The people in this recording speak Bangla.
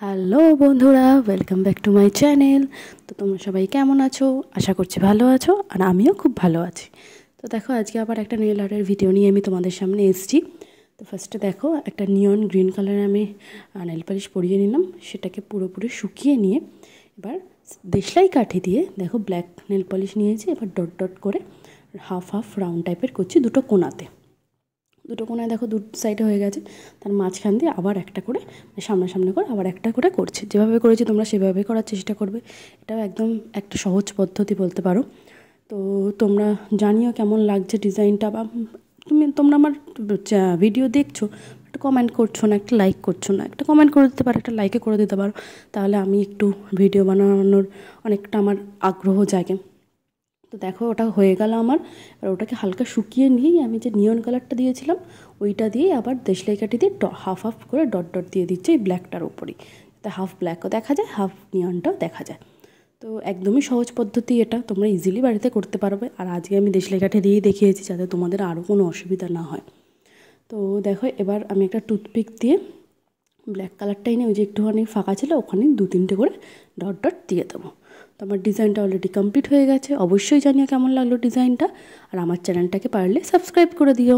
হ্যালো বন্ধুরা, welcome back to my channel. তো তোমরা সবাই কেমন আছো? আশা করছি ভালো আছো, আর আমিও খুব ভালো আছি। তো দেখো, আজকে আবার একটা নেল আর্টের ভিডিও নিয়ে আমি তোমাদের সামনে এসেছি। তো ফার্স্টে দেখো, একটা নিয়ন গ্রিন কালারে আমি নেল পালিশ পরিয়ে নিলাম। সেটাকে পুরোপুরি শুকিয়ে নিয়ে এবার দেশলাই কাঠি দিয়ে দেখো ব্ল্যাক নেল পলিশ নিয়েছি। এবার ডট ডট করে হাফ হাফ রাউন্ড টাইপের করছি দুটো কোণাতে। দুটো কোণায় দেখো দু সাইডে হয়ে গেছে, তার মাঝখান দিয়ে আবার একটা করে সামনাসামনি করে আবার একটা করে করছি। যেভাবে করেছি তোমরা সেভাবে করার চেষ্টা করবে। এটাও একদম একটা সহজ পদ্ধতি বলতে পারো। তো তোমরা জানিও কেমন লাগছে ডিজাইনটা, বা তোমরা আমার ভিডিও দেখছো, একটা কমেন্ট করছো না, একটা লাইক করছো না। একটা কমেন্ট করে দিতে পারো, একটা লাইকে করে দিতে পারো, তাহলে আমি একটু ভিডিও বানানোর অনেকটা আমার আগ্রহ জাগে। তো দেখো, ওটা হয়ে গেল আমার। আর ওটাকে হালকা শুকিয়ে নিয়েই আমি যে নিয়ন কালারটা দিয়েছিলাম ওইটা দিয়ে আবার দেশলাই কাঠি দিয়ে হাফ হাফ করে ডট ডট দিয়ে দিচ্ছে এই ব্ল্যাকটার উপরেই, যাতে হাফ ব্ল্যাকও দেখা যায়, হাফ নিয়নটাও দেখা যায়। তো একদমই সহজ পদ্ধতি, এটা তোমরা ইজিলি বাড়িতে করতে পারবে। আর আজকে আমি দেশলাই কাঠি দিয়েই দেখিয়েছি, যাতে তোমাদের আরও কোনো অসুবিধা না হয়। তো দেখো, এবার আমি একটা টুথপিক দিয়ে ব্ল্যাক কালারটাই নিয়ে ওই যে একটুখানি ফাঁকা ছিল ওখানে 2-3টে করে ডট ডট দিয়ে দেবো। তো আমার ডিজাইনটা অলরেডি কমপ্লিট হয়ে গেছে। অবশ্যই জানিও কেমন লাগলো ডিজাইনটা, আর আমার চ্যানেলটাকে পারলে সাবস্ক্রাইব করে দিও।